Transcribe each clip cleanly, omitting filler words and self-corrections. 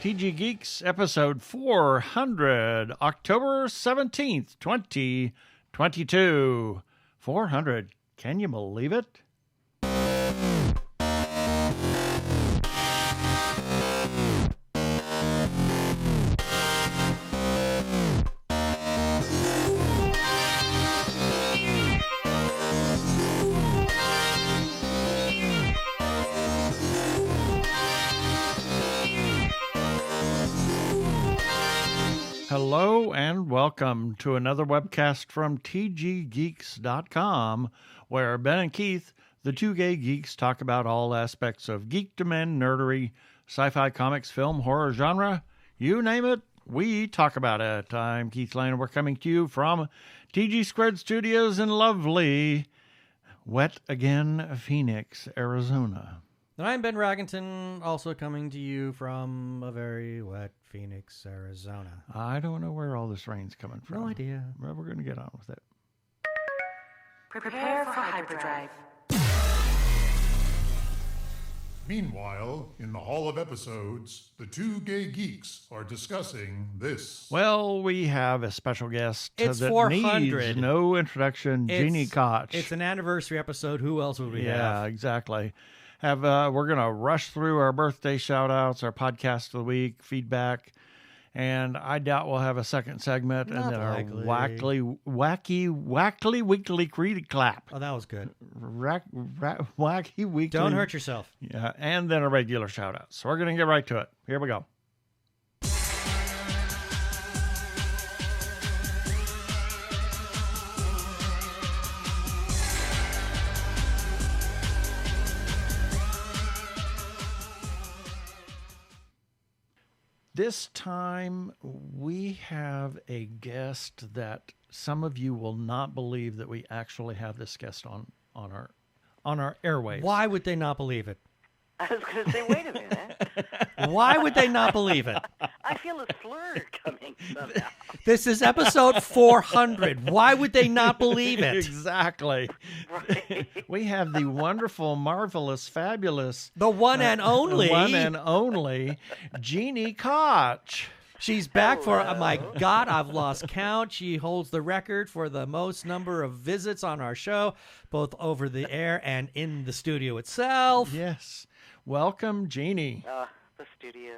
TG Geeks, episode 400, October 17th, 2022. 400. Can you believe it? Hello and welcome to another webcast from tggeeks.com, where Ben and Keith, the Two Gay Geeks, talk about all aspects of geekdom and nerdery, sci-fi, comics, film, horror genre, you name it, we talk about it. I'm Keith Lane, and we're coming to you from TG Squared Studios in lovely, wet again, Phoenix, Arizona. And I'm Ben Raggington, also coming to you from a very wet Phoenix, Arizona. I don't know where all this rain's coming from. No idea. Well, we're going to get on with it. Prepare for hyperdrive. Meanwhile, in the Hall of Episodes, the Two Gay Geeks are discussing this. Well, we have a special guest It's that 400. needs no introduction, Gini Koch. It's an anniversary episode. Who else would we have? Yeah, exactly. We're going to rush through our birthday shout-outs, our podcast of the week, feedback, and I doubt we'll have a second segment. Not and then likely. our wacky weekly creed clap. Oh, that was good. Wacky weekly. Don't hurt yourself. Yeah, and then a regular shout-out. So we're going to get right to it. Here we go. This time, we have a guest that some of you will not believe that we actually have this guest on our airwaves. Why would they not believe it? I was going to say, wait a minute. Why would they not believe it? I feel a slur coming somehow. This is episode 400. Why would they not believe it? Exactly. Right. We have the wonderful, marvelous, fabulous, The one and only. Gini Koch. She's back for, Hello. oh my God, I've lost count. She holds the record for the most number of visits on our show, both over the air and in the studio itself. Yes. Welcome, Gini. The studio.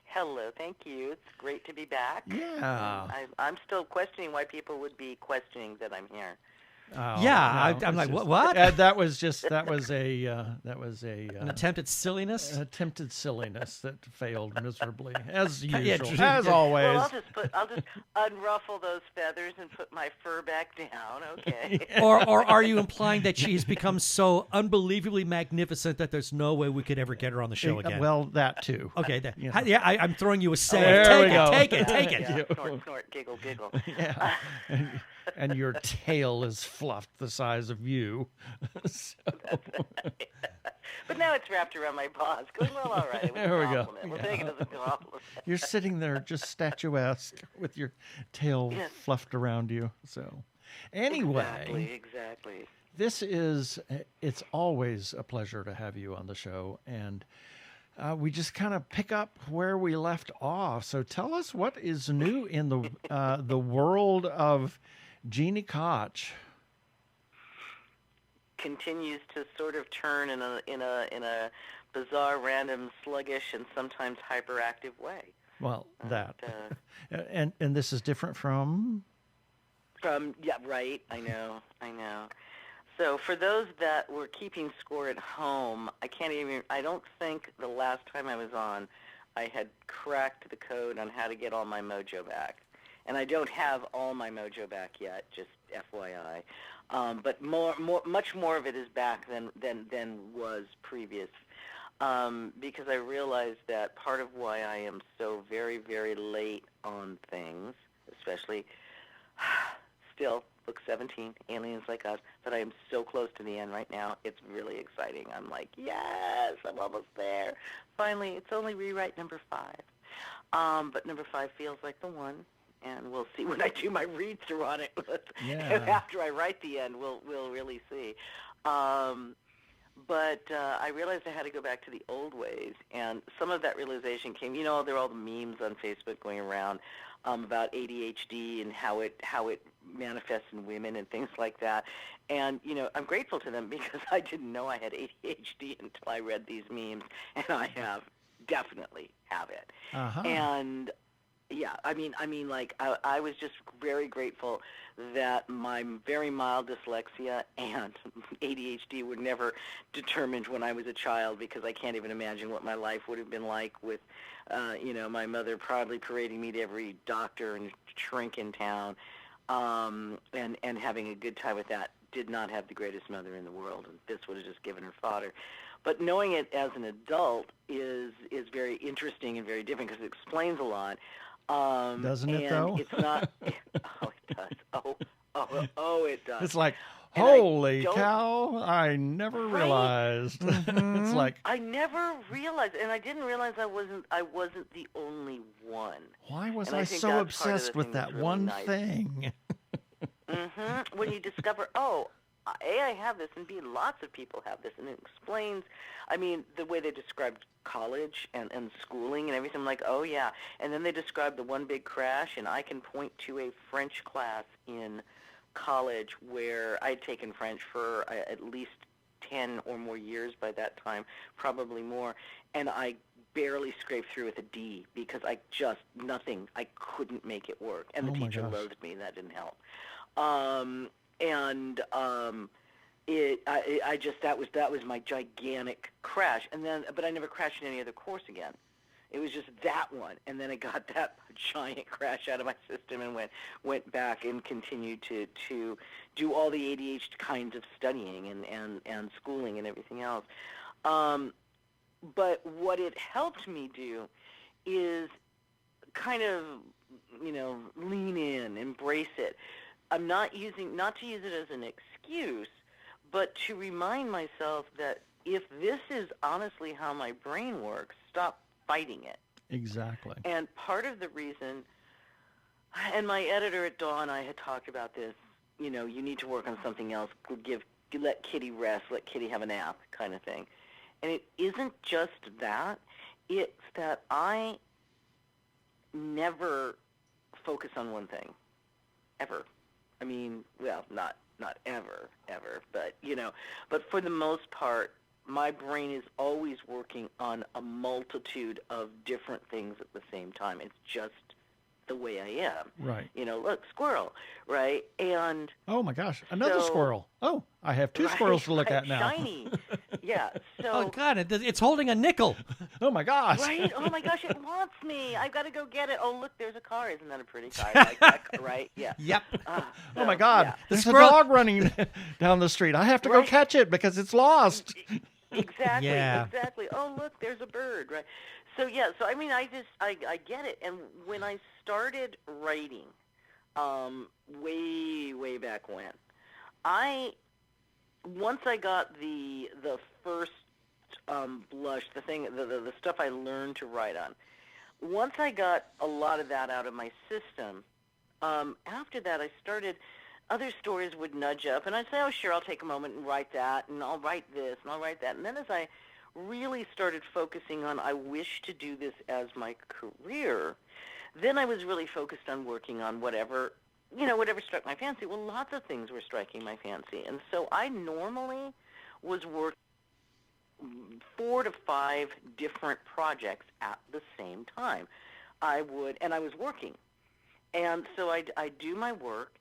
Hello, thank you. It's great to be back. Yeah. I'm still questioning why people would be questioning that I'm here. Oh, Yeah, no, I'm it's like, just- what? that was An attempted silliness? attempted silliness that failed miserably, as Yeah, usual, true. as always. Well, I'll just unruffle those feathers and put my fur back down. Okay. Or are you implying that she's become so unbelievably magnificent that there's no way we could ever get her on the show again? Well, that too. Okay, You know. I'm throwing you a say. There we go. Take it. Yeah, snort, snort, giggle, giggle. Yeah. And your tail is fluffed the size of you. So, But now it's wrapped around my paws. Going, well, all right. It was There a we go. compliment. We'll take it as a compliment. you're sitting there just statuesque with your tail Yes. fluffed around you. So, anyway, Exactly. it's always a pleasure to have you on the show. And we just kind of pick up where we left off. So tell us what is new in the world of Gini Koch. Continues to sort of turn in a bizarre, random, sluggish, and sometimes hyperactive way. Well, that uh, and this is different from. Right. I know. So for those that were keeping score at home, I don't think the last time I was on, I had cracked the code on how to get all my mojo back. And I don't have all my mojo back yet, just FYI. But much more of it is back than was previous. Because I realized that part of why I am so very, very late on things, especially still, book 17, Aliens Like Us, that I am so close to the end right now. It's really exciting. I'm like, yes, I'm almost there. Finally, it's only rewrite number 5. But number 5 feels like the one. And we'll see when I do my read-through on it. Yeah. After I write the end, we'll really see. But I realized I had to go back to the old ways, and some of that realization came. There are all the memes on Facebook going around about ADHD and how it manifests in women and things like that. And I'm grateful to them because I didn't know I had ADHD until I read these memes, and I definitely have it. Uh-huh. And yeah, I mean, like I was just very grateful that my very mild dyslexia and ADHD were never determined when I was a child, because I can't even imagine what my life would have been like with, my mother proudly parading me to every doctor and shrink in town, and having a good time with that. Did not have the greatest mother in the world, and this would have just given her fodder. But knowing it as an adult is very interesting and very different because it explains a lot. Doesn't it, though? It's not. Oh, it does. Oh, it does. It's like, And holy cow, I never Right? realized. It's like, I never realized, and I didn't realize I wasn't the only one. why was And I think so that's part of obsessed the with thing that that's really one nice. thing? When you discover, A, I have this, and B, lots of people have this, and it explains, the way they described college and schooling and everything. I'm like, oh, yeah. And then they describe the one big crash, and I can point to a French class in college where I'd taken French for at least 10 or more years by that time, probably more, and I barely scraped through with a D because I couldn't make it work. And the Oh, my teacher gosh. loathed me, and that didn't help. That was my gigantic crash, but I never crashed in any other course again. It was just that one, and then I got that giant crash out of my system and went back and continued to do all the ADHD kinds of studying and schooling and everything else. But what it helped me do is kind of lean in, embrace it. I'm not to use it as an excuse, but to remind myself that if this is honestly how my brain works, stop fighting it. Exactly. And part of the reason, and my editor at Dawn, I had talked about this, you need to work on something else, let Kitty rest, let Kitty have a nap kind of thing. And it isn't just that, it's that I never focus on one thing, ever. Not ever, but for the most part, my brain is always working on a multitude of different things at the same time. It's just the way I am. Right. Look, squirrel, right? And oh, my gosh, another so- squirrel. Oh, I have two squirrels to look at now. Shiny. Yeah, so... Oh, God, it's holding a nickel. Oh, my gosh. Right? Oh, my gosh, it wants me. I've got to go get it. Oh, look, there's a car. Isn't that a pretty car? I like that car, right? Yeah. Yep. Oh, my God. Yeah. There's squirrel- a dog running down the street. I have to go Right. catch it because it's lost. Exactly, Yeah. exactly. Oh, look, there's a bird, right? So, yeah, I get it. And when I started writing, way back when, once I got the first blush, the stuff I learned to write on, once I got a lot of that out of my system, after that I started, other stories would nudge up, and I'd say, oh, sure, I'll take a moment and write that, and I'll write this, and I'll write that. And then as I really started focusing on, I wish to do this as my career, then I was really focused on working on whatever struck my fancy. Well, lots of things were striking my fancy. And so I normally was working 4 to 5 different projects at the same time. I was working. And so I'd do my work,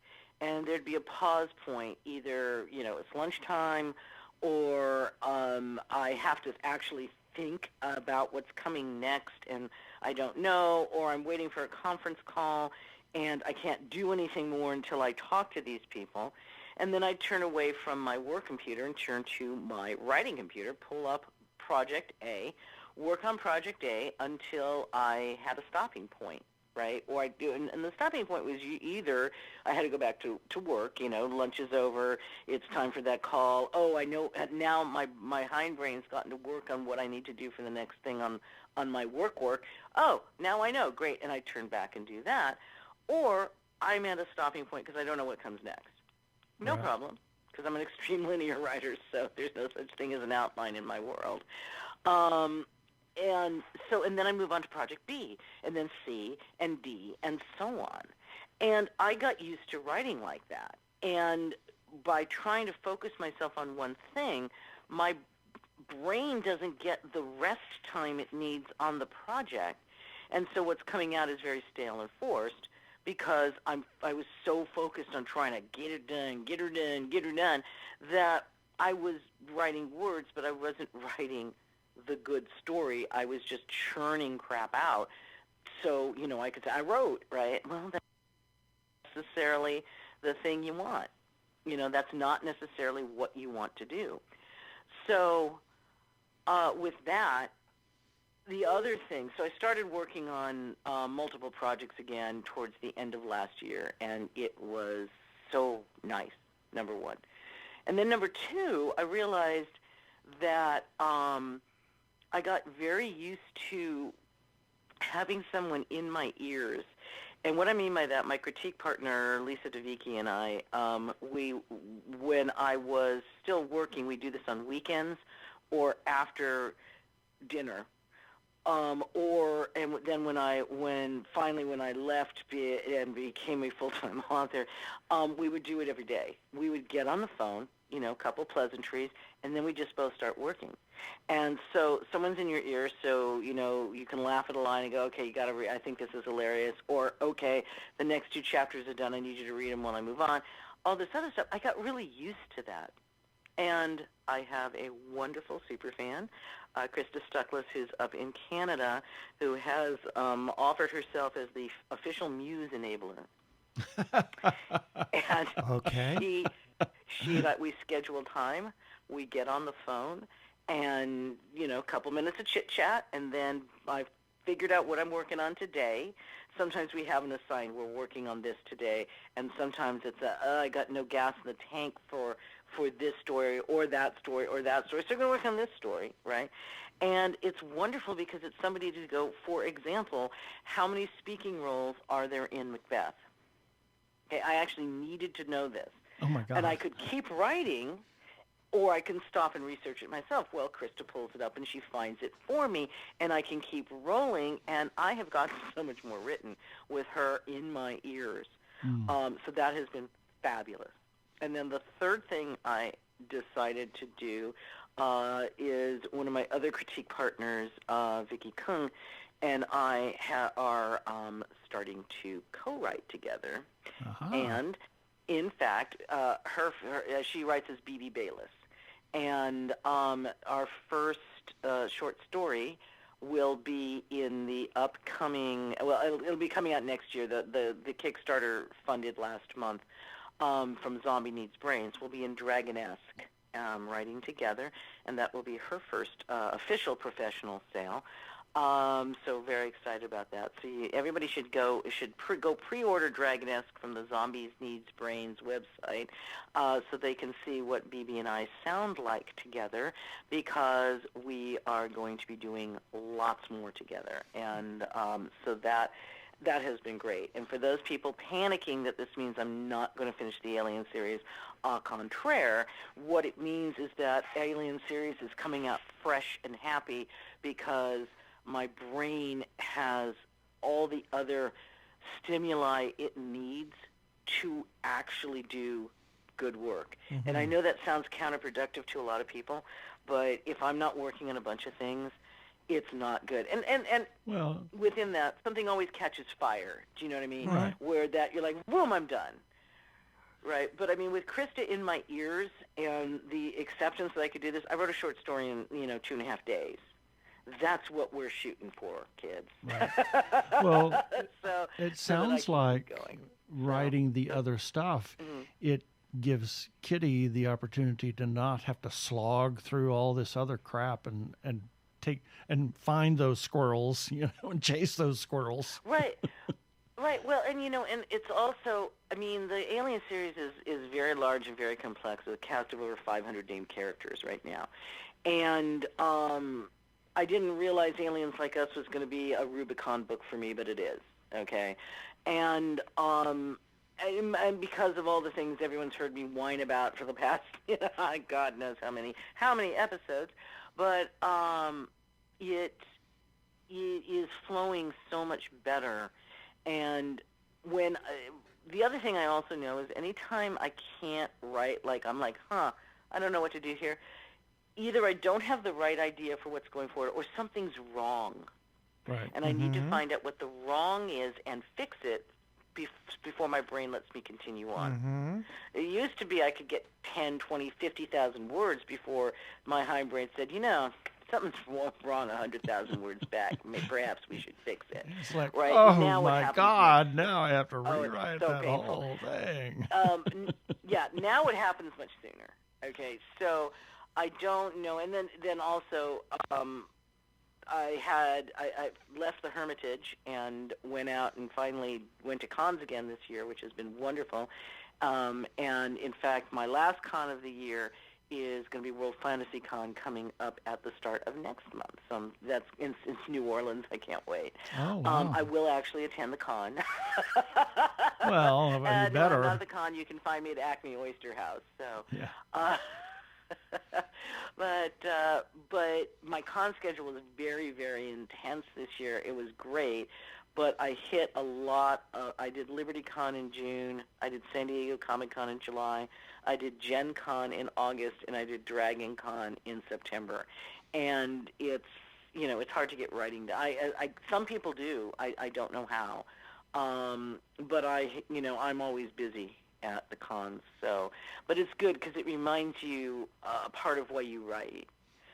and there'd be a pause point. Either, it's lunchtime, or I have to actually think about what's coming next, and I don't know, or I'm waiting for a conference call, and I can't do anything more until I talk to these people. And then I turn away from my work computer and turn to my writing computer, pull up Project A, work on Project A until I had a stopping point, right? Or I do, and the stopping point was either I had to go back to work, lunch is over, it's time for that call. Oh, I know now my hindbrain's gotten to work on what I need to do for the next thing on my work. Oh, now I know, great, and I turn back and do that. Or I'm at a stopping point because I don't know what comes next. No Right. problem. because I'm an extreme linear writer, so there's no such thing as an outline in my world. And then I move on to Project B, and then C, and D, and so on. And I got used to writing like that. And by trying to focus myself on one thing, my brain doesn't get the rest time it needs on the project. And so what's coming out is very stale and forced, because I was so focused on trying to get it done, get her done, that I was writing words, but I wasn't writing the good story. I was just churning crap out. So, I could say, I wrote, right? Well, that's not necessarily the thing you want. That's not necessarily what you want to do. So with that, the other thing, so I started working on multiple projects again towards the end of last year, and it was so nice, number one. And then number two, I realized that I got very used to having someone in my ears. And what I mean by that, my critique partner, Lisa DeVicki, and I, when I was still working, we do this on weekends or after dinner. And then when I left and became a full-time author, we would do it every day. We would get on the phone, a couple pleasantries, and then we just both start working. And so someone's in your ear, so, you can laugh at a line and go, okay, you got to I think this is hilarious, or, okay, the next 2 chapters are done, I need you to read them while I move on. All this other stuff, I got really used to that. And I have a wonderful super fan, Krista Stuckless, who's up in Canada, who has offered herself as the official muse enabler. And okay. we schedule time, we get on the phone, and, a couple minutes of chit-chat, and then I've figured out what I'm working on today. Sometimes we have an assigned, we're working on this today, and sometimes it's I got no gas in the tank for this story or that story or that story, so we're going to work on this story, right? And it's wonderful because it's somebody to go, for example, how many speaking roles are there in Macbeth? Okay, I actually needed to know this. Oh, my God. And I could keep writing, or I can stop and research it myself. Well, Krista pulls it up, and she finds it for me, and I can keep rolling, and I have gotten so much more written with her in my ears. So that has been fabulous. And then the third thing I decided to do is one of my other critique partners, Vicky Kung, and I are starting to co-write together. Uh-huh. And, in fact, she writes as B.B. Bayless. And our first short story will be in the upcoming, well, it'll be coming out next year. The Kickstarter funded last month from Zombie Needs Brains will be in Dragon-esque writing together, and that will be her first official professional sale. So very excited about that. So everybody should go pre-order Dragon-esque from the Zombies Needs Brains website so they can see what BB and I sound like together, because we are going to be doing lots more together. And so that has been great. And for those people panicking that this means I'm not going to finish the Alien series, au contraire, what it means is that Alien series is coming out fresh and happy because my brain has all the other stimuli it needs to actually do good work. Mm-hmm. And I know that sounds counterproductive to a lot of people, but if I'm not working on a bunch of things, it's not good. And Well, within that, something always catches fire. Do you know what I mean? Right. Where that you're like, boom, I'm done. Right. But I mean, with Krista in my ears and the acceptance that I could do this, I wrote a short story in 2.5 days. That's what we're shooting for, kids. Right. Well, so it so that I sounds can like keep going. writing the other stuff, it gives Kitty the opportunity to not have to slog through all this other crap and take and find those squirrels, and chase those squirrels. Right. Right. Well, and and it's also, I mean, the Alien series is very large and very complex, with a cast of over 500 named characters right now. And I didn't realize Aliens Like Us was going to be a Rubicon book for me, but it is. Okay. And and because of all the things everyone's heard me whine about for the past, God knows how many episodes, but it is flowing so much better. And when the other thing I also know is anytime I can't write, I'm like, I don't know what to do here. Either I don't have the right idea for what's going forward, or something's wrong. Right. And I need to find out what the wrong is and fix it before my brain lets me continue on. It used to be I could get 10, 20, 50,000 words before my hindbrain said, something's wrong 100,000 words back. Perhaps we should fix it. It's like, right? oh now my God, now I have to rewrite so that painful. whole thing. Now it happens much sooner. Okay, so I don't know. And then also, I left the Hermitage and went out and finally went to cons again this year, which has been wonderful. And in fact, my last con of the year is going to be World Fantasy Con coming up at the start of next month. So that's in New Orleans. I can't wait. Oh, wow. I will actually attend the con. Well, you and better. When I'm not at the con, you can find me at Acme Oyster House. So, yeah. But my con schedule was very, very intense this year. It was great, but I hit a lot. I did Liberty Con in June. I did San Diego Comicon in July. I did Gen Con in August, and I did Dragon Con in September. And it's hard to get writing done. Some people do. I don't know how. But I'm always busy at the cons. So, but it's good because it reminds you part of why you write.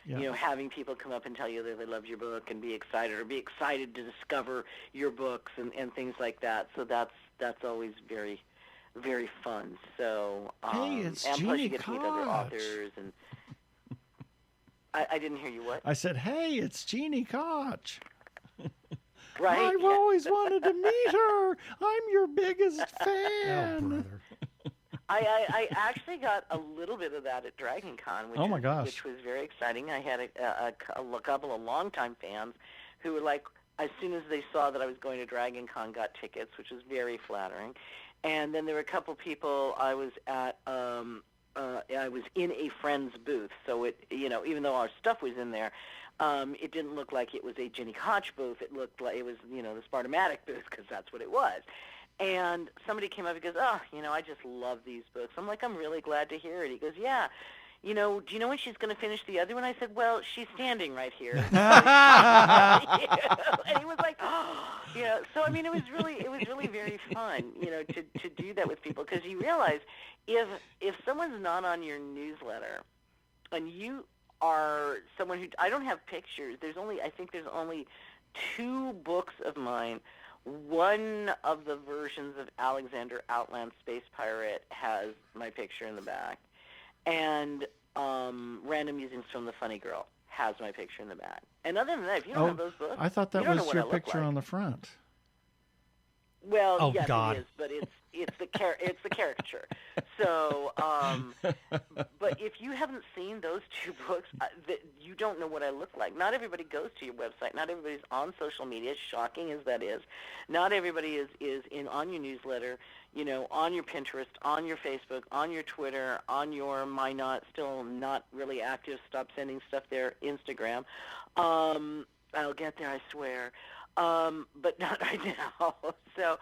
Yeah. Having people come up and tell you that they love your book and be excited to discover your books and things like that. So that's always very, very fun. So, hey, it's and plus you Gini get to meet other Koch. authors. And I didn't hear you. What? I said, hey, it's Gini Koch. Right? I've always wanted to meet her. I'm your biggest Oh, fan. brother. I actually got a little bit of that at Dragon Con, which, Oh, my gosh. which was very exciting. I had a couple of longtime fans who were like, as soon as they saw that I was going to Dragon Con, got tickets, which was very flattering. And then there were a couple people I was at. I was in a friend's booth, so it, even though our stuff was in there, it didn't look like it was a Gini Koch booth. It looked like it was, the Spartomatic booth, because that's what it was. And somebody came up and goes, I just love these books. I'm like, I'm really glad to hear it. He goes, yeah. Do you know when she's going to finish the other one? I said, well, she's standing right here. And he was like, So I mean, it was really very fun, to do that with people, because you realize if someone's not on your newsletter, and you are someone who, I don't have pictures. I think there's only 2 books of mine. One of the versions of Alexander Outland Space Pirate has my picture in the back. And Random Musings from the Funny Girl has my picture in the back. And other than that, if you don't have those books, I thought that you don't was know your what I look picture like. on the front. Well, Oh, yes, God. it is, but it's the caricature. So, but if you haven't seen those 2 books, you don't know what I look like. Not everybody goes to your website. Not everybody's on social media, shocking as that is. Not everybody is on your newsletter, on your Pinterest, on your Facebook, on your Twitter, on your still not really active, stop sending stuff there, Instagram. I'll get there, I swear. But not right now. So,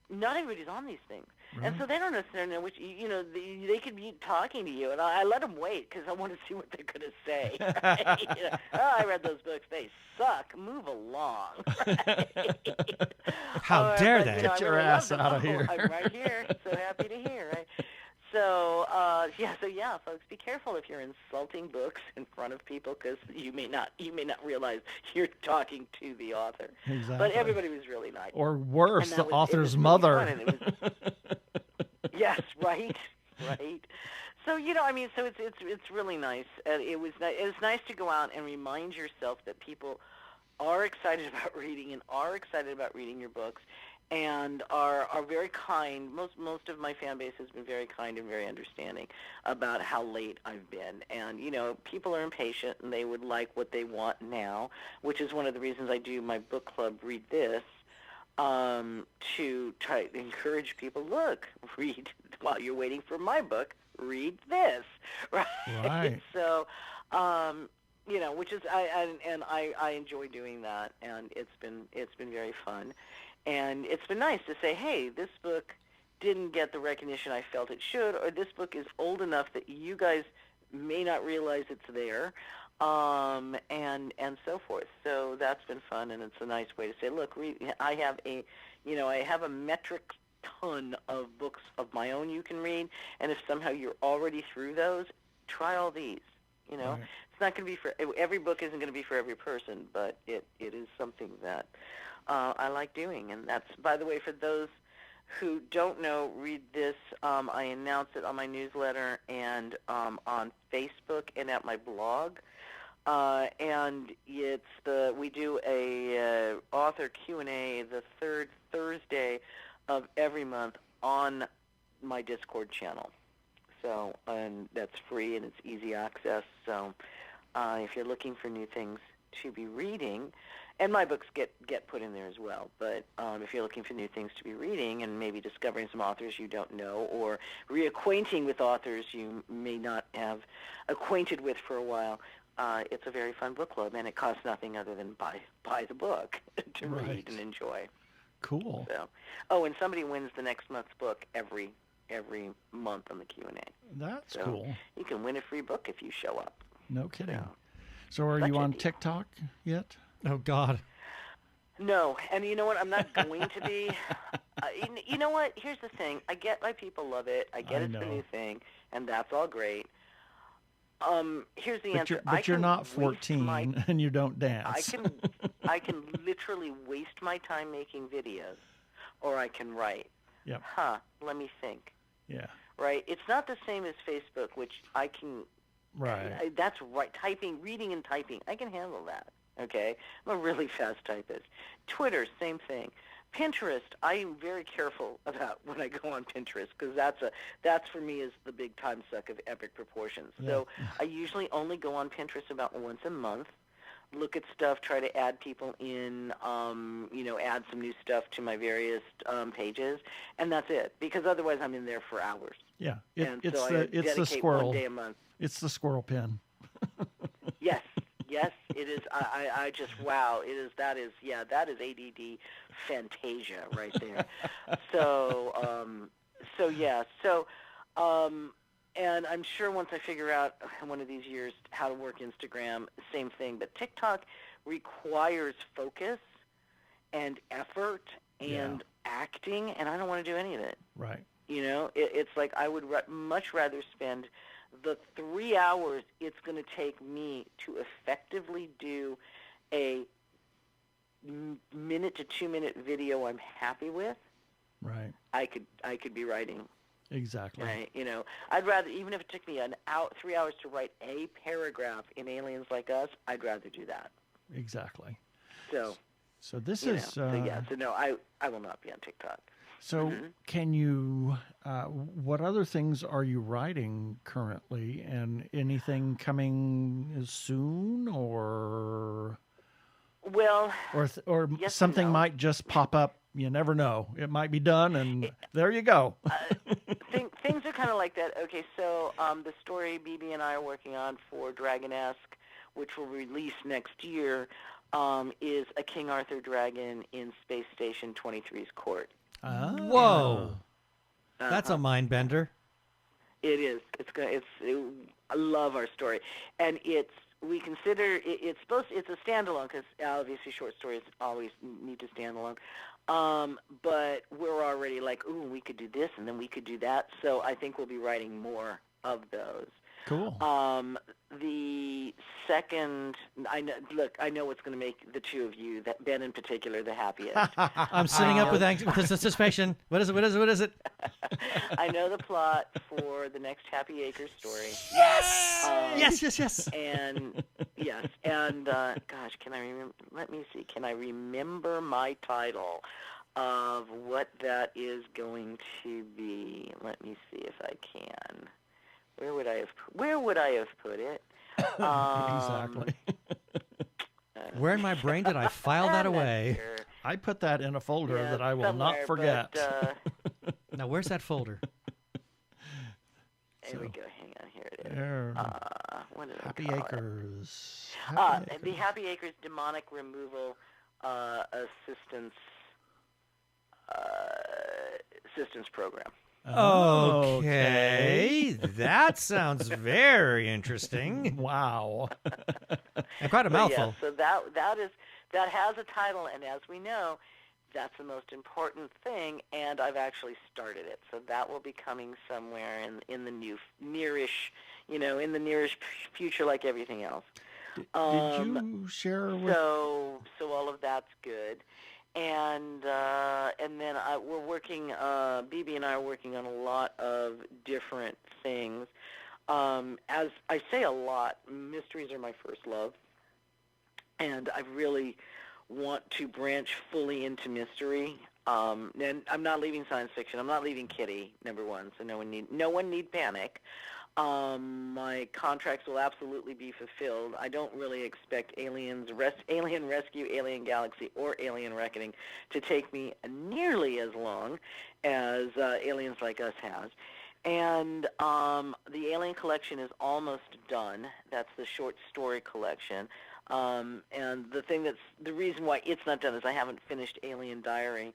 not everybody's on these things. Right. And so they don't necessarily know which, they could be talking to you, and I let them wait because I want to see what they're going to say. Right? I read those books. They suck. Move along. Right? How dare but, they? Get your ass love them. out of here. I'm right here. So happy to hear, right? So, folks, be careful if you're insulting books in front of people, because you may not realize you're talking to the author. Exactly. But everybody was really nice. Or worse, And the it was author's really mother. fun, and it was, yes, right. So so it's really nice. It's nice to go out and remind yourself that people are excited about reading and are excited about reading your books, and are very kind. Most of my fan base has been very kind and very understanding about how late I've been. And, people are impatient, and they would like what they want now, which is one of the reasons I do my book club, Read This, to try to encourage people, look, read, while you're waiting for my book, read this, right? Right. So, which is, I enjoy doing that, and it's been very fun. And it's been nice to say, hey, this book didn't get the recognition I felt it should, or this book is old enough that you guys may not realize it's there, and so forth. So that's been fun, and it's a nice way to say, look, I have a metric ton of books of my own you can read, and if somehow you're already through those, try all these. Right. It's not going to be for every book. Isn't going to be for every person, but it is something that I like doing, and that's, by the way, for those who don't know, read this. I announce it on my newsletter and on Facebook and at my blog. And we do a author Q&A the third Thursday of every month on my Discord channel. So, and that's free and it's easy access. So, if you're looking for new things to be reading, and my books get put in there as well, but if you're looking for new things to be reading and maybe discovering some authors you don't know or reacquainting with authors you may not have acquainted with for a while, it's a very fun book club, and it costs nothing other than buy the book to read and enjoy. Cool. So, and somebody wins the next month's book every month on the Q&A. That's so cool. You can win a free book if you show up. No kidding. So are you on TikTok yet? Oh, God. No, and you know what? I'm not going to be. You know what? Here's the thing. I get why people love it. I get it's the new thing, and that's all great. Here's the answer. But you're not 14 and you don't dance. I can literally waste my time making videos, or I can write. Yep. Let me think. Yeah. Right? It's not the same as Facebook, which I can. Right. That's right. Reading and typing, I can handle that. Okay? I'm a really fast typist. Twitter, same thing. Pinterest, I'm very careful about when I go on Pinterest because that's for me is the big time suck of epic proportions. Yeah. So I usually only go on Pinterest about once a month, look at stuff, try to add people in, add some new stuff to my various pages, and that's it. Because otherwise I'm in there for hours. Yeah, it's the squirrel. 1 day a month. It's the squirrel pen. Yes, it is. I just, wow, it is. That is ADD fantasia right there. And I'm sure once I figure out one of these years how to work Instagram, same thing. But TikTok requires focus and effort and acting, and I don't want to do any of it. Right. It's like I would much rather spend the 3 hours it's going to take me to effectively do a minute to 2 minute video I'm happy with. Right. I could be writing. Exactly. Right. I'd rather, even if it took me 3 hours to write a paragraph in Aliens Like Us, I'd rather do that. Exactly. So this is. I will not be on TikTok. So can you, what other things are you writing currently, and anything coming soon, or yes something and no. might just pop up? You never know. It might be done, and there you go. Things are kind of like that. Okay, so the story BB and I are working on for Dragon-esque, which will release next year, is a King Arthur dragon in Space Station 23's court. Whoa, that's a mind bender. It is. I love our story, and we consider it's a standalone because obviously short stories always need to stand alone. But we're already like, ooh, we could do this and then we could do that. So I think we'll be writing more of those. Cool. The second, I know what's going to make the two of you, that Ben in particular, the happiest. I'm sitting up with anticipation. What is it? I know the plot for the next Happy Acres story. Yes! Yes. And yes, and gosh, can I remember? Let me see. Can I remember my title of what that is going to be? Let me see if I can. Where would I have put it? Exactly. Where in my brain did I file that away? I put that in a folder Yeah, that I will not somewhere, forget. But, Now, where's that folder? here we go. Hang on. Here it is. There. What did Happy I call Acres. it? Happy The Acres. Happy Acres Demonic Removal Assistance Program. Okay, that sounds very interesting. Wow. And quite a mouthful. Yeah, so that has a title, and as we know, that's the most important thing. And I've actually started it, so that will be coming somewhere in the nearish, in the nearish future, like everything else. Did you share with? So all of that's good. And then we're working. BB and I are working on a lot of different things. As I say a lot, mysteries are my first love, and I really want to branch fully into mystery. And I'm not leaving science fiction. I'm not leaving Kitty, number one. So no one need panic. My contracts will absolutely be fulfilled. I don't really expect Alien Rescue, Alien Galaxy, or Alien Reckoning to take me nearly as long as Aliens Like Us has. And the Alien collection is almost done. That's the short story collection. And the reason why it's not done is I haven't finished Alien Diary.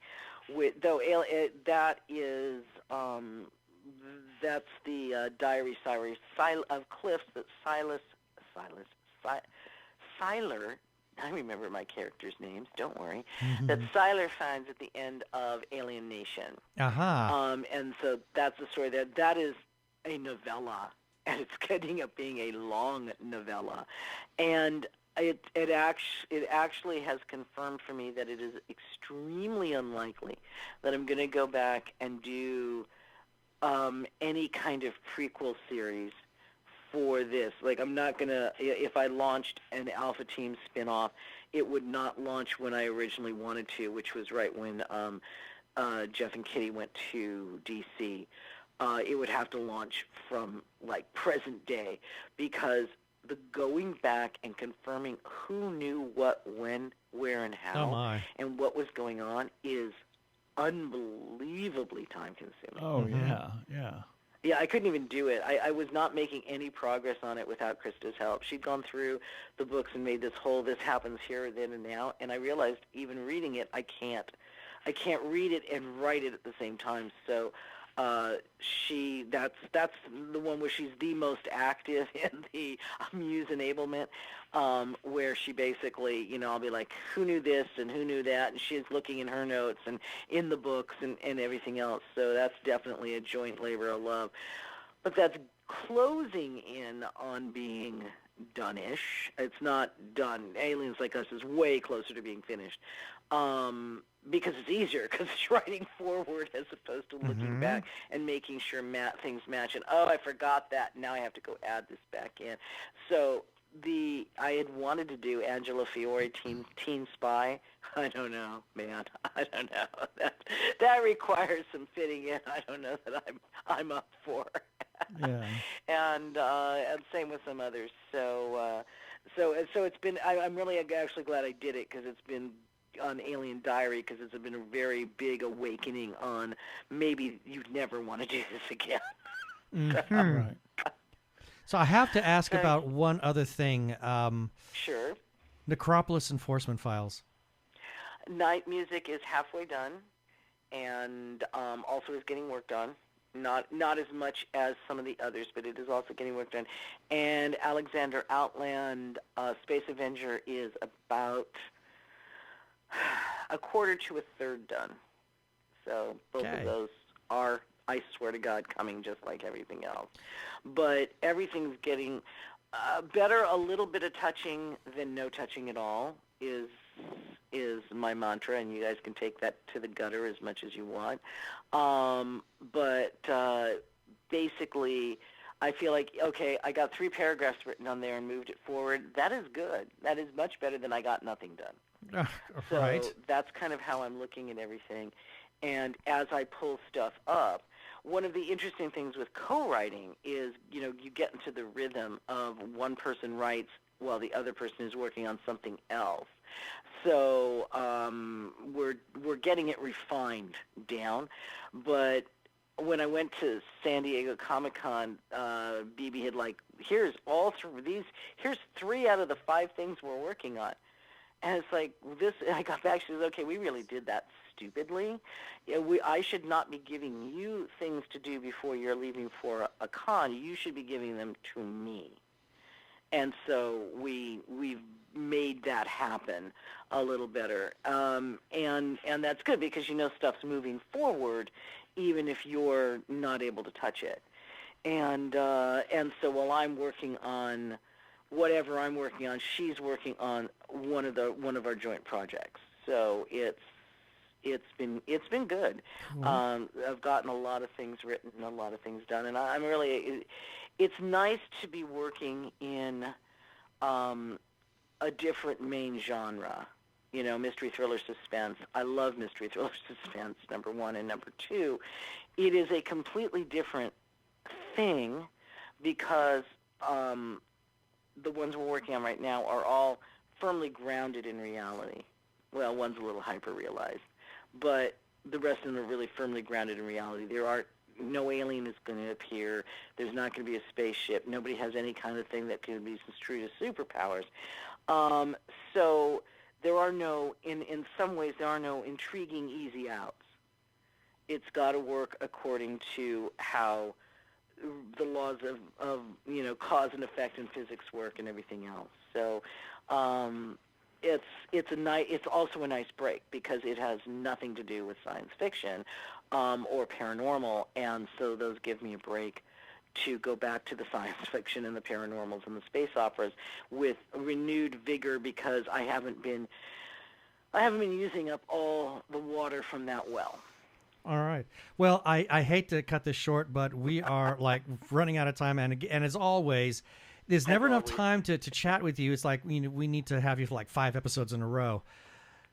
That's the diary of Cliffs that Siler, I remember my characters' names, don't worry, that Siler finds at the end of Alien Nation. And so that's the story there. That is a novella, and it's ending up being a long novella. And it actually has confirmed for me that it is extremely unlikely that I'm going to go back and do any kind of prequel series for this. Like, I'm not going to, if I launched an Alpha Team spinoff, it would not launch when I originally wanted to, which was right when Jeff and Kitty went to D.C. It would have to launch from, like, present day, because the going back and confirming who knew what, when, where, and how, and what was going on is unbelievably time-consuming. Oh, yeah. Yeah, I couldn't even do it. I was not making any progress on it without Krista's help. She'd gone through the books and made this happens here, then, and now, and I realized even reading it, I can't read it and write it at the same time. So that's the one where she's the most active in the Muse enablement, where she basically, I'll be like, who knew this and who knew that, and she's looking in her notes and in the books and everything else. So that's definitely a joint labor of love. But that's closing in on being done-ish. It's not done. Aliens Like Us is way closer to being finished. Because it's easier, because it's writing forward as opposed to looking back and making sure things match. And, I forgot that. Now I have to go add this back in. So I had wanted to do Angela Fiore, Teen Spy. I don't know, man. I don't know. That requires some fitting in. I don't know that I'm up for. Yeah. And same with some others. So it's been. I'm really actually glad I did it, because it's been on Alien Diary, because it's been a very big awakening on maybe you'd never want to do this again. Right. So I have to ask about one other thing. Sure. Necropolis Enforcement Files. Night Music is halfway done, and also is getting worked on. Not as much as some of the others, but it is also getting worked on. And Alexander Outland, Space Avenger, is about a quarter to a third done. So both of those are, I swear to God, coming just like everything else. But everything's getting better. A little bit of touching than no touching at all is my mantra, and you guys can take that to the gutter as much as you want. But basically, I feel like, okay, I got 3 paragraphs written on there and moved it forward. That is good. That is much better than I got nothing done. Right. So that's kind of how I'm looking at everything. And as I pull stuff up, one of the interesting things with co-writing is, you get into the rhythm of one person writes while the other person is working on something else. So we're getting it refined down. But when I went to San Diego Comicon, BB had here's here's 3 out of the 5 things we're working on. And it's like this. I got back. She says, "Okay, we really did that stupidly. I should not be giving you things to do before you're leaving for a con. You should be giving them to me." And so we've made that happen a little better. And that's good because stuff's moving forward, even if you're not able to touch it. And so while I'm working on whatever I'm working on, she's working on one of our joint projects. So it's been good. I've gotten a lot of things written and a lot of things done, and I'm really. It's nice to be working in a different main genre. Mystery, thriller, suspense. I love mystery, thriller, suspense, number 1. And number 2, it is a completely different thing because the ones we're working on right now are all firmly grounded in reality. Well, one's a little hyper-realized, but the rest of them are really firmly grounded in reality. No alien is going to appear. There's not going to be a spaceship. Nobody has any kind of thing that can be construed as superpowers. So there are in some ways, there are no intriguing easy outs. It's got to work according to how the laws of cause and effect in physics work and everything else. So it's also a nice break because it has nothing to do with science fiction or paranormal, and so those give me a break to go back to the science fiction and the paranormals and the space operas with renewed vigor because I haven't been using up all the water from that well. All right. Well, I hate to cut this short, but we are running out of time, and as always, there's never enough time to chat with you. It's like we need to have you for 5 episodes in a row.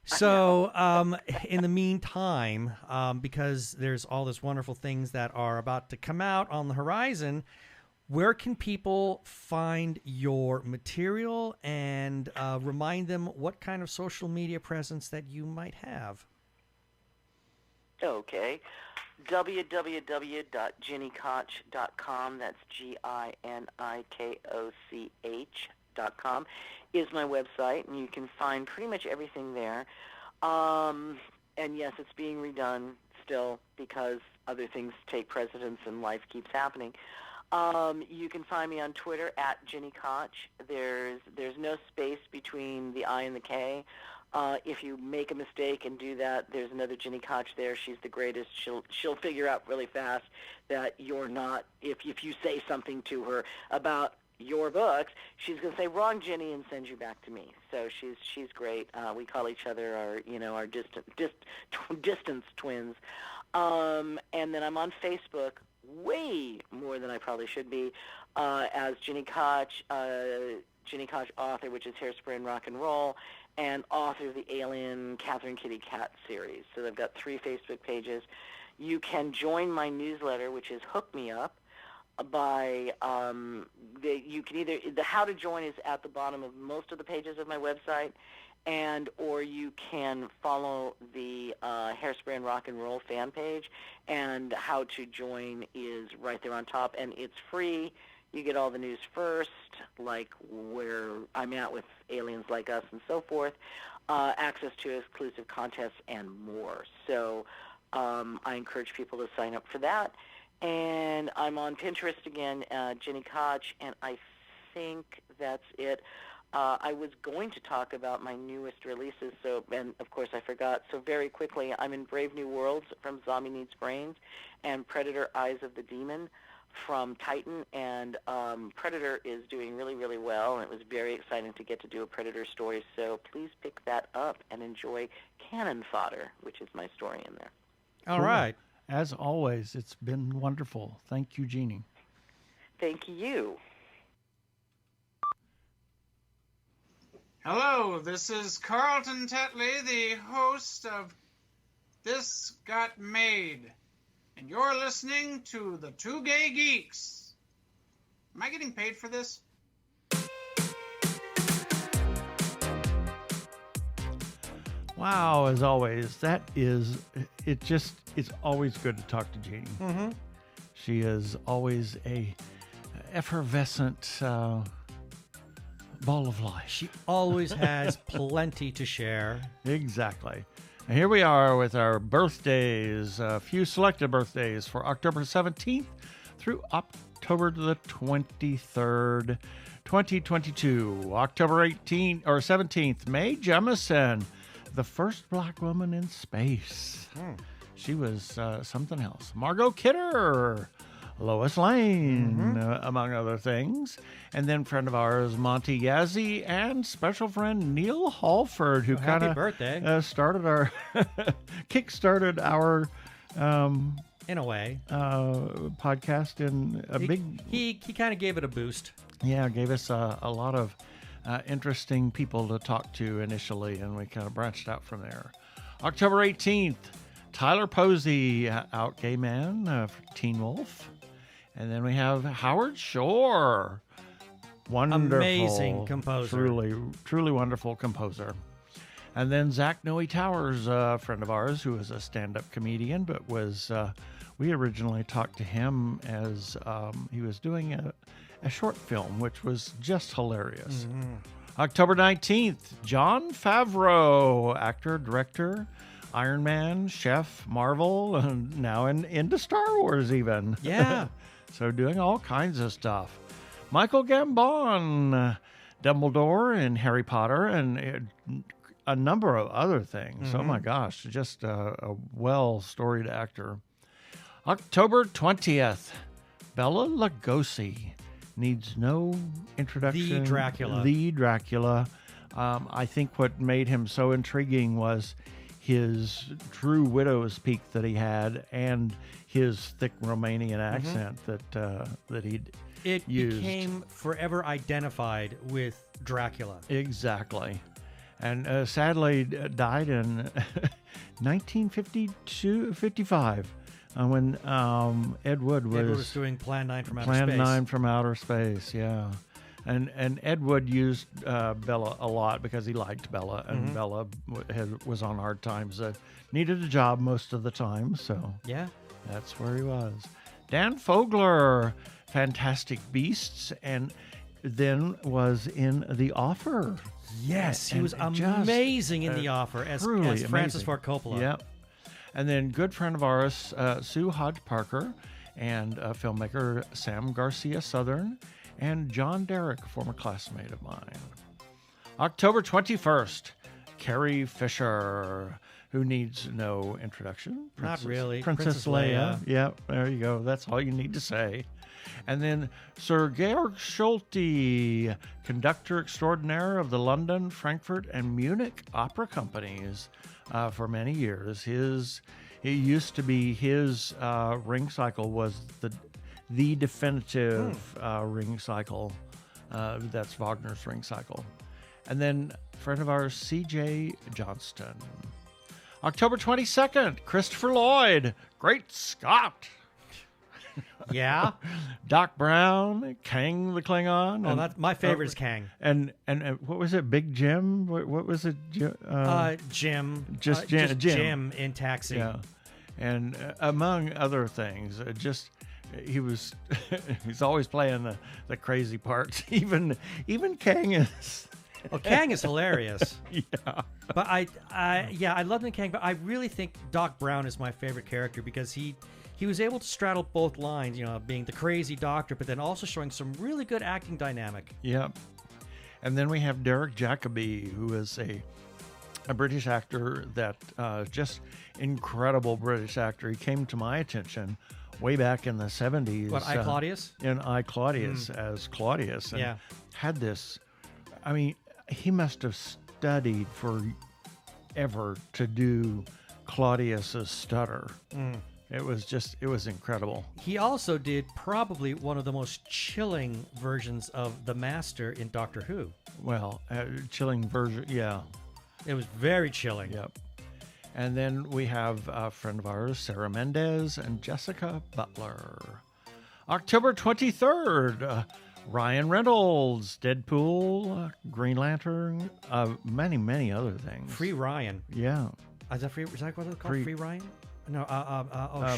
So in the meantime, because there's all this wonderful things that are about to come out on the horizon, where can people find your material and remind them what kind of social media presence that you might have? Okay. www.ginikoch.com. That's GINIKOCH.com is my website, and you can find pretty much everything there. And yes, it's being redone still because other things take precedence and life keeps happening. You can find me on Twitter at Gini Koch. There's no space between the I and the K. If you make a mistake and do that, there's another Gini Koch there. She's the greatest. She'll figure out really fast that you're not. If you say something to her about your books, she's going to say wrong, Ginny, and send you back to me. So she's great. We call each other our distance twins. And then I'm on Facebook way more than I probably should be as Gini Koch author, which is Hairspray and Rock and Roll, and author of the Alien Katherine Kitty Katt series. So I've got 3 Facebook pages. You can join my newsletter, which is Hook Me Up, by you can either the how to join is at the bottom of most of the pages of my website, or you can follow the Hairspray and Rock and Roll fan page, and how to join is right there on top, and it's free. You get all the news first, like where I'm at with Aliens Like Us and so forth, access to exclusive contests and more. So I encourage people to sign up for that. And I'm on Pinterest again, Gini Koch, and I think that's it. I was going to talk about my newest releases, and of course I forgot. So very quickly, I'm in Brave New Worlds from Zombie Needs Brains, and Predator Eyes of the Demon from Titan, and Predator is doing really, really well, and it was very exciting to get to do a Predator story. So please pick that up and enjoy Cannon Fodder, which is my story in there. All right. As always, it's been wonderful. Thank you, Jeannie. Thank you. Hello, this is Carlton Tetley, the host of This Got Made, and you're listening to the Two Gay Geeks. Am I getting paid for this? Wow, as always, it's always good to talk to Gini. Mm-hmm. She is always a effervescent ball of life. She always has plenty to share. Exactly. And here we are with our birthdays, a few selected birthdays for October 17th through October the 23rd, 2022. October 18th or 17th, Mae Jemison, the first black woman in space. She was something else. Margot Kidder, Lois Lane, among other things. And then friend of ours, Monty Yazzie, and special friend Neil Halford, who kind Happy birthday. kickstarted our In a way. podcast in a big... He kind of gave it a boost. Yeah, gave us a lot of interesting people to talk to initially, and we kind of branched out from there. October 18th, Tyler Posey, out gay man, Teen Wolf. And then we have Howard Shore. Wonderful. Amazing composer. Truly wonderful composer. And then Zach Noe Towers, a friend of ours who is a stand-up comedian, but was, we originally talked to him as he was doing a short film, which was just hilarious. October 19th, Jon Favreau, actor, director, Iron Man, chef, Marvel, and now into Star Wars even. Yeah. So doing all kinds of stuff. Michael Gambon, Dumbledore in Harry Potter, and a number of other things. Oh my gosh, just a well-storied actor. October 20th, Bela Lugosi. Needs no introduction. The Dracula. I think what made him so intriguing was his true widow's peak that he had, and his thick Romanian accent that he'd used. Became forever identified with Dracula. Exactly. And sadly died in 1955 when Ed Wood was doing Plan 9 from Outer Space. Space. Plan 9 from Outer Space, yeah. And Ed Wood used Bella a lot because he liked Bella, and Bella was on hard times. Needed a job most of the time, so yeah, that's where he was. Dan Fogler, Fantastic Beasts, and then was in The Offer. Yes, he was amazing in The Offer as Francis Ford Coppola. Yep. And then good friend of ours, Sue Hodge Parker, and filmmaker Sam Garcia Southern, and John Derrick, a former classmate of mine. October 21st, Carrie Fisher, who needs no introduction. Not really. Princess Leia. Yep, there you go. That's all you need to say. And then Sir Georg Schulte, conductor extraordinaire of the London, Frankfurt, and Munich opera companies for many years. It used to be his ring cycle was the definitive ring cycle. That's Wagner's ring cycle. And then a friend of ours, C.J. Johnston. October 22nd, Christopher Lloyd, Great Scott. Yeah. Doc Brown, Kang the Klingon. Oh, that's my favorite is Kang. And what was it? Big Jim? What was it? Jim. Just Jim in Taxi. Yeah. And among other things, he's always playing the crazy parts. Even Kang is. Oh, Kang is hilarious. Yeah. But I love the Kang, but I really think Doc Brown is my favorite character because he was able to straddle both lines, being the crazy doctor, but then also showing some really good acting dynamic. Yep. And then we have Derek Jacobi, who is a British actor that just incredible British actor. He came to my attention way back in the 70s. What, I, Claudius? In I, Claudius as Claudius. And had this, I mean, he must have studied forever to do Claudius's stutter. It was incredible. He also did probably one of the most chilling versions of the Master in Doctor Who. Well, chilling version, yeah. It was very chilling. Yep. And then we have a friend of ours, Sarah Mendez and Jessica Butler. October 23rd, Ryan Reynolds, Deadpool, Green Lantern, many other things. Free Ryan. Yeah. Is that what it's called? Free Ryan? No,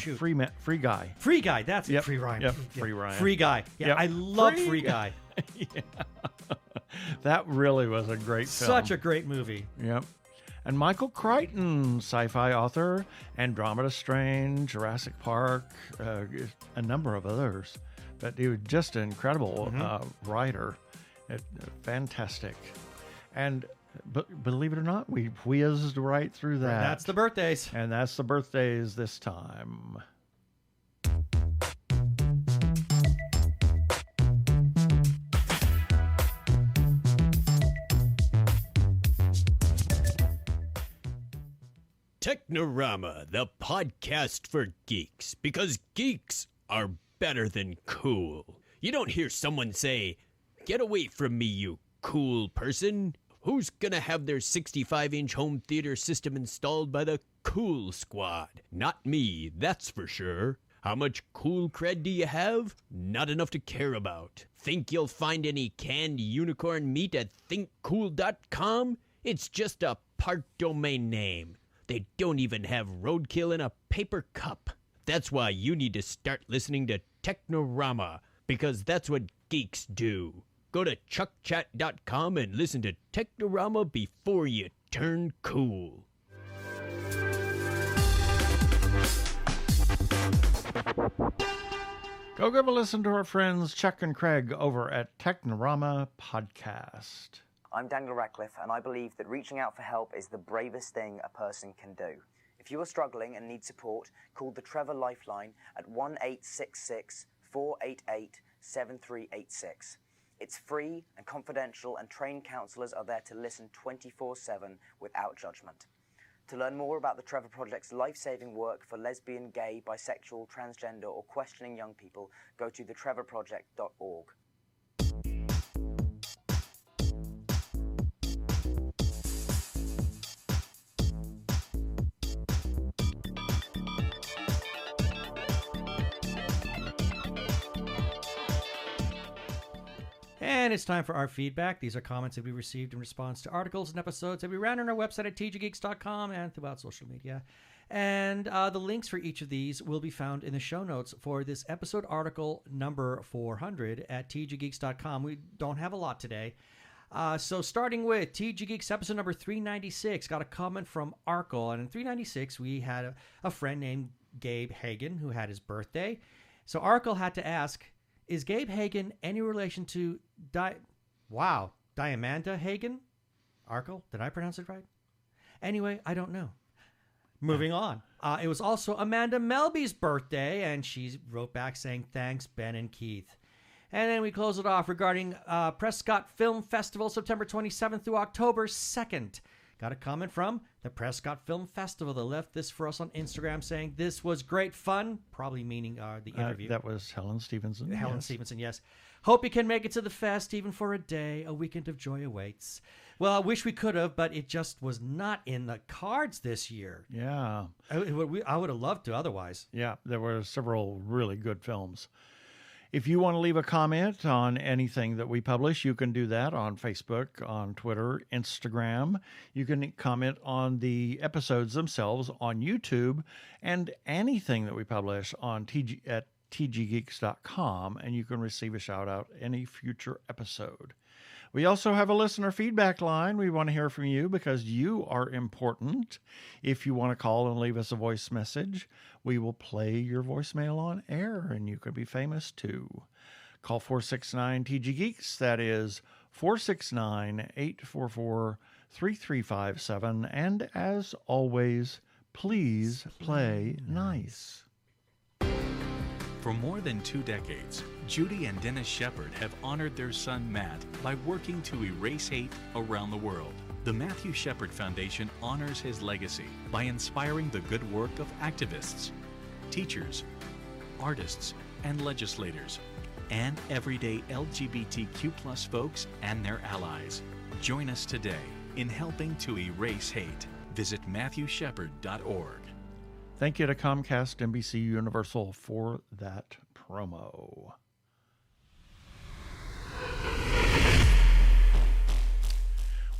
shoot. Free Guy. Free Guy, that's Yep. it. Free Ryan. Yep. Yeah. Free Ryan. Free Guy. Yeah, Yep. I love Free Guy. Yeah. That really was a great film. Such a great movie. Yep. And Michael Crichton, sci-fi author, Andromeda Strain, Jurassic Park, a number of others. But he was just an incredible writer. Fantastic. And believe it or not, we whizzed right through that. That's the birthdays. And that's the birthdays this time. Technorama, the podcast for geeks, because geeks are better than cool. You don't hear someone say, "Get away from me, you cool person." Who's gonna have their 65-inch home theater system installed by the Cool Squad? Not me, that's for sure. How much cool cred do you have? Not enough to care about. Think you'll find any canned unicorn meat at thinkcool.com? It's just a part domain name. They don't even have roadkill in a paper cup. That's why you need to start listening to Technorama, because that's what geeks do. Go to chuckchat.com and listen to Technorama before you turn cool. Go give a listen to our friends Chuck and Craig over at Technorama Podcast. I'm Daniel Radcliffe, and I believe that reaching out for help is the bravest thing a person can do. If you are struggling and need support, call the Trevor Lifeline at 1-866-488-7386. It's free and confidential, and trained counsellors are there to listen 24/7 without judgment. To learn more about the Trevor Project's life-saving work for lesbian, gay, bisexual, transgender, or questioning young people, go to thetrevorproject.org. And it's time for our feedback. These are comments that we received in response to articles and episodes that we ran on our website at tggeeks.com and throughout social media. And the links for each of these will be found in the show notes for this episode article number 400 at tggeeks.com. We don't have a lot today. So starting with TG Geeks episode number 396, got a comment from Arkle. And in 396, we had a friend named Gabe Hagen who had his birthday. So Arkle had to ask, is Gabe Hagen any relation to Diamanda Hagen? Arkle, did I pronounce it right? Anyway, I don't know. Moving on. It was also Amanda Melby's birthday, and she wrote back saying, thanks, Ben and Keith. And then we close it off regarding Prescott Film Festival, September 27th through October 2nd. Got a comment from the Prescott Film Festival. They left this for us on Instagram saying, this was great fun, probably meaning the interview. That was Helen Stevenson. Helen Stevenson, yes. Hope you can make it to the fest, even for a day. A weekend of joy awaits. Well, I wish we could have, but it just was not in the cards this year. Yeah. I would have loved to otherwise. Yeah, there were several really good films. If you want to leave a comment on anything that we publish, you can do that on Facebook, on Twitter, Instagram. You can comment on the episodes themselves on YouTube, and anything that we publish on at tggeeks.com, and you can receive a shout out any future episode. We also have a listener feedback line. We want to hear from you because you are important. If you want to call and leave us a voice message, we will play your voicemail on air, and you could be famous too. Call 469-TG-GEEKS. That is 469-844-3357. And as always, please play nice. For more than 2 decades, Judy and Dennis Shepard have honored their son Matt by working to erase hate around the world. The Matthew Shepard Foundation honors his legacy by inspiring the good work of activists, teachers, artists, and legislators, and everyday LGBTQ+ folks and their allies. Join us today in helping to erase hate. Visit MatthewShepard.org. Thank you to Comcast, NBC Universal for that promo.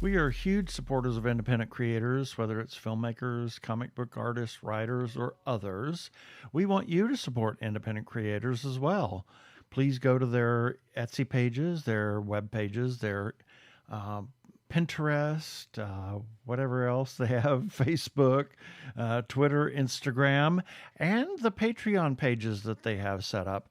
We are huge supporters of independent creators, whether it's filmmakers, comic book artists, writers, or others. We want you to support independent creators as well. Please go to their Etsy pages, their web pages, their Pinterest, whatever else they have, Facebook, Twitter, Instagram, and the Patreon pages that they have set up.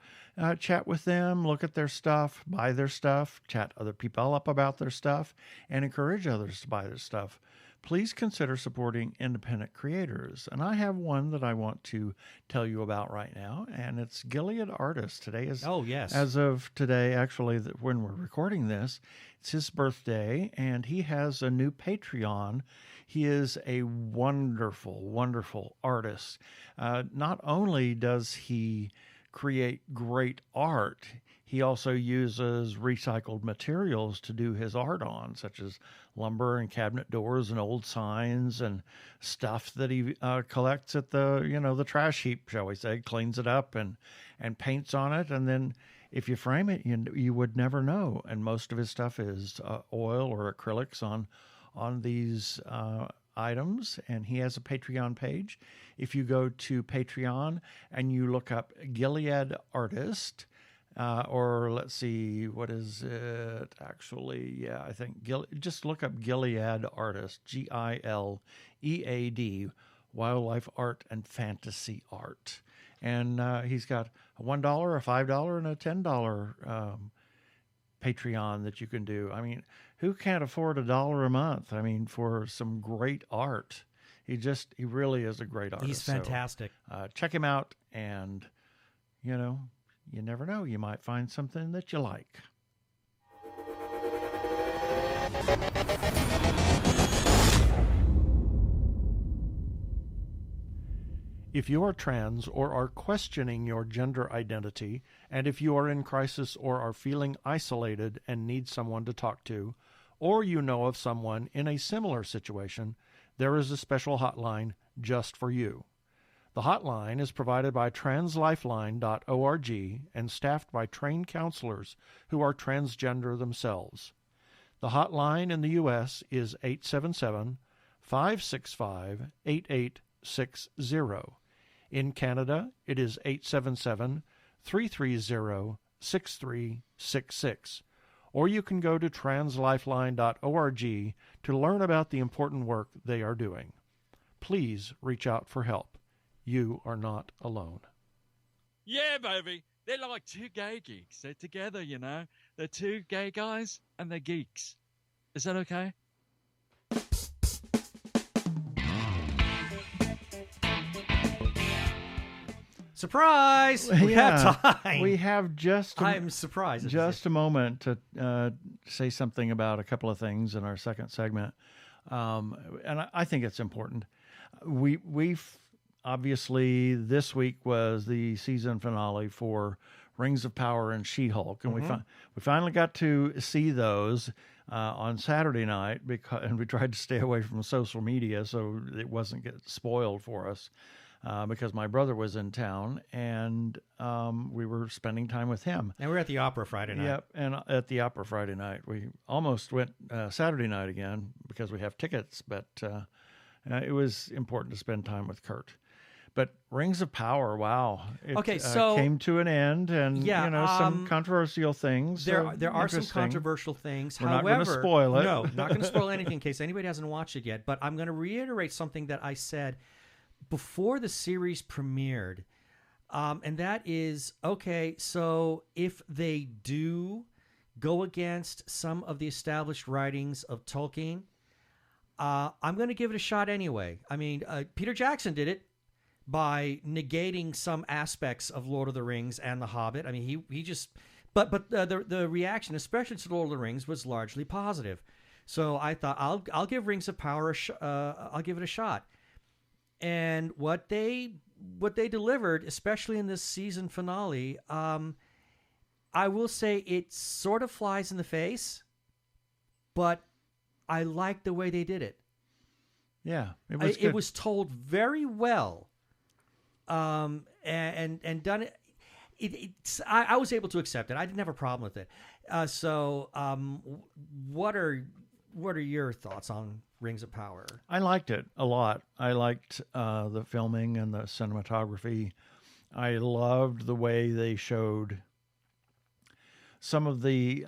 Chat with them, look at their stuff, buy their stuff, chat other people up about their stuff, and encourage others to buy their stuff. Please consider supporting independent creators. And I have one that I want to tell you about right now, and it's Gilead Artists. Today is, as of today, actually, when we're recording this, it's his birthday, and he has a new Patreon. He is a wonderful, wonderful artist. Not only does he create great art, he also uses recycled materials to do his art on, such as lumber and cabinet doors and old signs and stuff that he collects at the trash heap, shall we say, cleans it up and paints on it. And then if you frame it, you would never know. And most of his stuff is oil or acrylics on these items, and he has a Patreon page. If you go to Patreon and you look up Gilead Artist, or let's see, what is it actually? Yeah, I think just look up Gilead Artist, GILEAD, Wildlife Art and Fantasy Art. And he's got a $1, a $5, and a $10 Patreon that you can do. I mean, who can't afford $1 a month? I mean, for some great art. He really is a great artist. He's fantastic. So, check him out, and you never know, you might find something that you like. If you are trans or are questioning your gender identity, and if you are in crisis or are feeling isolated and need someone to talk to, or you know of someone in a similar situation, there is a special hotline just for you. The hotline is provided by translifeline.org and staffed by trained counselors who are transgender themselves. The hotline in the U.S. is 877-565-8860. In Canada, it is 877-330-6366. Or you can go to translifeline.org to learn about the important work they are doing. Please reach out for help. You are not alone. Yeah, baby. They're like two gay geeks. They're together, They're two gay guys and they're geeks. Is that okay? Surprise! We have time. We have I'm surprised. Just a moment to say something about a couple of things in our second segment. And I think it's important. We've obviously, this week was the season finale for Rings of Power and She-Hulk, and we finally got to see those on Saturday night, and we tried to stay away from social media so it wasn't get spoiled for us. Because my brother was in town, and we were spending time with him. And we were at the opera Friday night. Yep, and at the opera Friday night. We almost went Saturday night again because we have tickets, but it was important to spend time with Kurt. But Rings of Power, wow. It came to an end, and some controversial things. There are some controversial things. We're not going to spoil it. No, not going to spoil anything in case anybody hasn't watched it yet. But I'm going to reiterate something that I said before the series premiered, and that is, so if they do go against some of the established writings of Tolkien, I'm going to give it a shot anyway. I mean, Peter Jackson did it by negating some aspects of Lord of the Rings and The Hobbit. I mean, he just, but the reaction, especially to Lord of the Rings, was largely positive. So I thought I'll give Rings of Power I'll give it a shot. And what they delivered, especially in this season finale, I will say it sort of flies in the face, but I like the way they did it. Yeah, it was good. It was told very well, and done. I was able to accept it. I didn't have a problem with it. what are your thoughts on Rings of Power? I liked it a lot. I liked the filming and the cinematography. I loved the way they showed some of the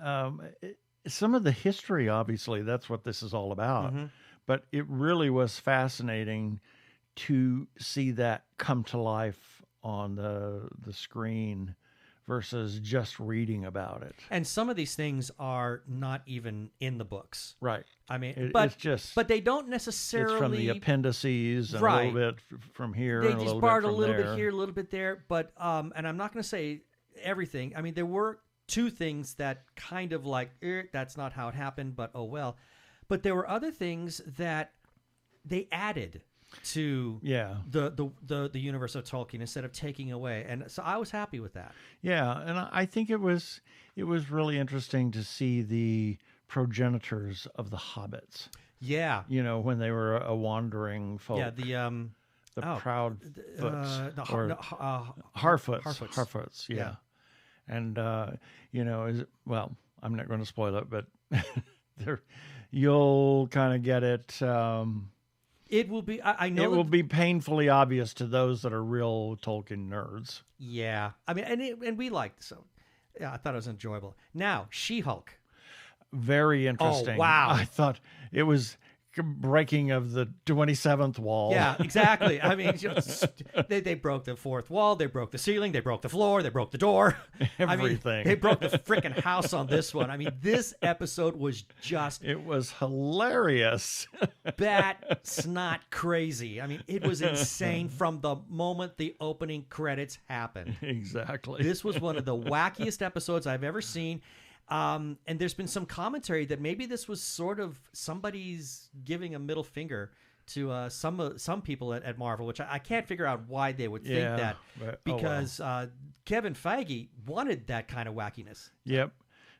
history. Obviously, that's what this is all about. Mm-hmm. But it really was fascinating to see that come to life on the screen versus just reading about it. And some of these things are not even in the books. Right. I mean, it's just... But they don't necessarily... It's from the appendices and right. a little bit from here They and a just little borrowed bit a from little there. bit here, a little bit there. But, and I'm not going to say everything. I mean, there were two things that kind of like, that's not how it happened, but oh well. But there were other things that they added to the universe of Tolkien instead of taking away, and so I was happy with that. Yeah, and I think it was really interesting to see the progenitors of the hobbits. Yeah, you know, when they were a wandering folk. Yeah, the Proudfoots Harfoots. Harfoots. Yeah, and you know, well, I'm not going to spoil it, but you'll kind of get it. It will be. I know it will be painfully obvious to those that are real Tolkien nerds. Yeah, I mean, and we liked so. Yeah, I thought it was enjoyable. Now, She-Hulk. Very interesting. Oh, wow! I thought it was breaking of the 27th wall. Yeah, exactly. I mean, they broke the fourth wall, they broke the ceiling, they broke the floor, they broke the door. Everything. I mean, they broke the freaking house on this one. I mean, this episode was just... It was hilarious. Bat snot crazy. I mean, it was insane from the moment the opening credits happened. Exactly. This was one of the wackiest episodes I've ever seen. And there's been some commentary that maybe this was sort of somebody's giving a middle finger to some people at Marvel, which I can't figure out why they would think that, because Kevin Feige wanted that kind of wackiness. Yep,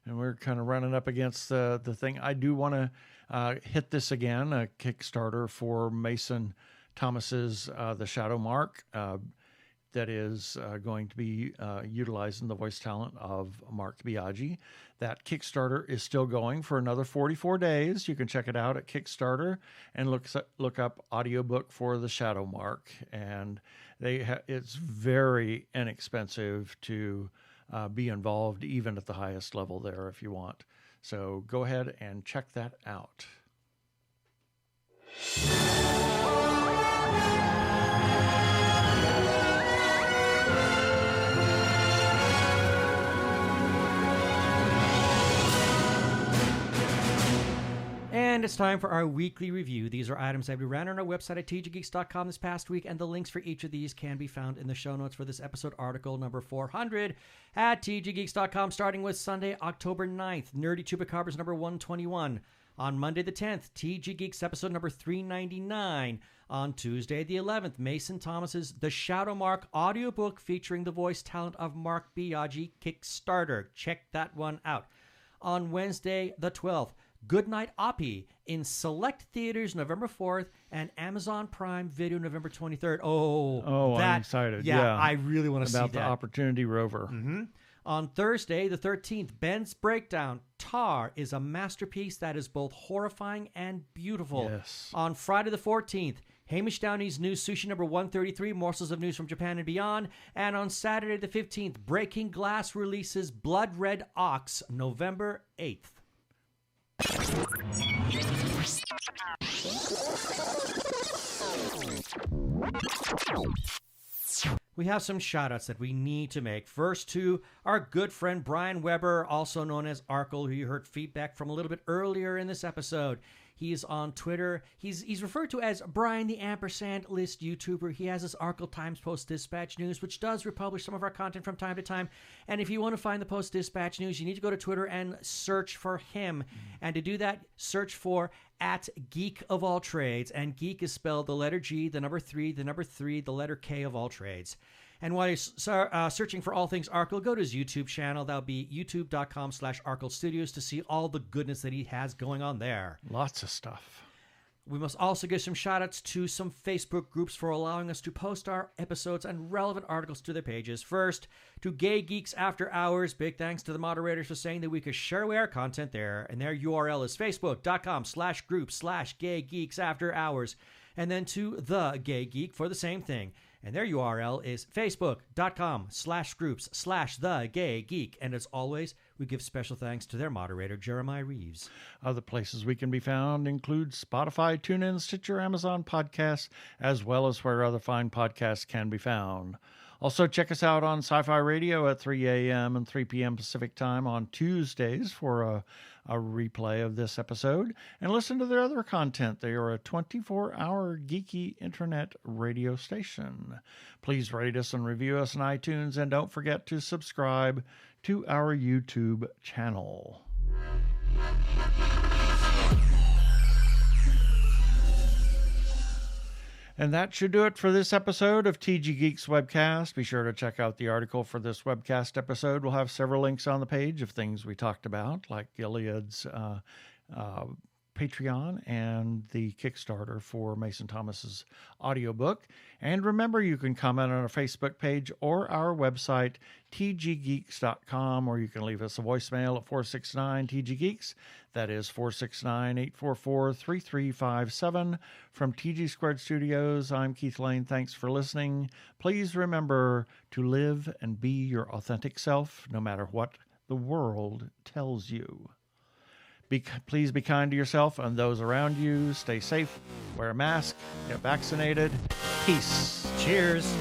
and we're kind of running up against the thing. I do want to hit this again, a Kickstarter for Mason Thomas's The Shadow Mark. That is going to be utilizing the voice talent of Mark Biaggi. That Kickstarter is still going for another 44 days. You can check it out at Kickstarter and look up audiobook for The Shadow Mark. And it's very inexpensive to be involved, even at the highest level there if you want. So go ahead and check that out. And it's time for our weekly review. These are items that we ran on our website at tggeeks.com this past week, and the links for each of these can be found in the show notes for this episode, article number 400 at tggeeks.com, starting with Sunday, October 9th, Nerdy Chupacabras number 121. On Monday the 10th, TG Geeks episode number 399. On Tuesday the 11th, Mason Thomas's The Shadow Mark audiobook featuring the voice talent of Mark Biaggi, Kickstarter. Check that one out. On Wednesday the 12th, Goodnight Oppie in select theaters November 4th and Amazon Prime Video November 23rd. I'm excited. Yeah, I really want to see that. About the Opportunity Rover. Mm-hmm. On Thursday, the 13th, Ben's Breakdown, Tar, is a masterpiece that is both horrifying and beautiful. Yes. On Friday the 14th, Hamish Downey's new Sushi number 133, Morsels of News from Japan and Beyond. And on Saturday the 15th, Breaking Glass releases Blood Red Ox, November 8th. We have some shout-outs that we need to make. First to our good friend Brian Weber, also known as Arkle, who you heard feedback from a little bit earlier in this episode. He's on Twitter. He's referred to as Brian the Ampersand List YouTuber. He has his Arkle Times Post Dispatch News, which does republish some of our content from time to time. And if you want to find the Post Dispatch News, you need to go to Twitter and search for him. And to do that, search for @Geek of All Trades. And geek is spelled the letter G, the number 3, the number 3, the letter K of all trades. And while you're searching for all things Arkle, go to his YouTube channel. That'll be youtube.com/Arkle Studios to see all the goodness that he has going on there. Lots of stuff. We must also give some shout-outs to some Facebook groups for allowing us to post our episodes and relevant articles to their pages. First, to Gay Geeks After Hours. Big thanks to the moderators for saying that we could share away our content there. And their URL is facebook.com/group/Gay Geeks After Hours. And then to The Gay Geek for the same thing. And their URL is facebook.com/groups/The Gay Geek. And as always, we give special thanks to their moderator, Jeremiah Reeves. Other places we can be found include Spotify, TuneIn, Stitcher, Amazon Podcasts, as well as where other fine podcasts can be found. Also, check us out on Sci Fi Radio at 3 a.m. and 3 p.m. Pacific Time on Tuesdays for a replay of this episode. And listen to their other content. They are a 24-hour geeky internet radio station. Please rate us and review us on iTunes, and don't forget to subscribe to our YouTube channel. And that should do it for this episode of TG Geeks Webcast. Be sure to check out the article for this webcast episode. We'll have several links on the page of things we talked about, like Gilead's Patreon and the Kickstarter for Mason Thomas's audiobook. And remember, you can comment on our Facebook page or our website, tggeeks.com, or you can leave us a voicemail at 469-TG-GEEKS. That is 469-844-3357. From TG Squared Studios, I'm Keith Lane. Thanks for listening. Please remember to live and be your authentic self, no matter what the world tells you. Please be kind to yourself and those around you. Stay safe, wear a mask, get vaccinated. Peace. Cheers.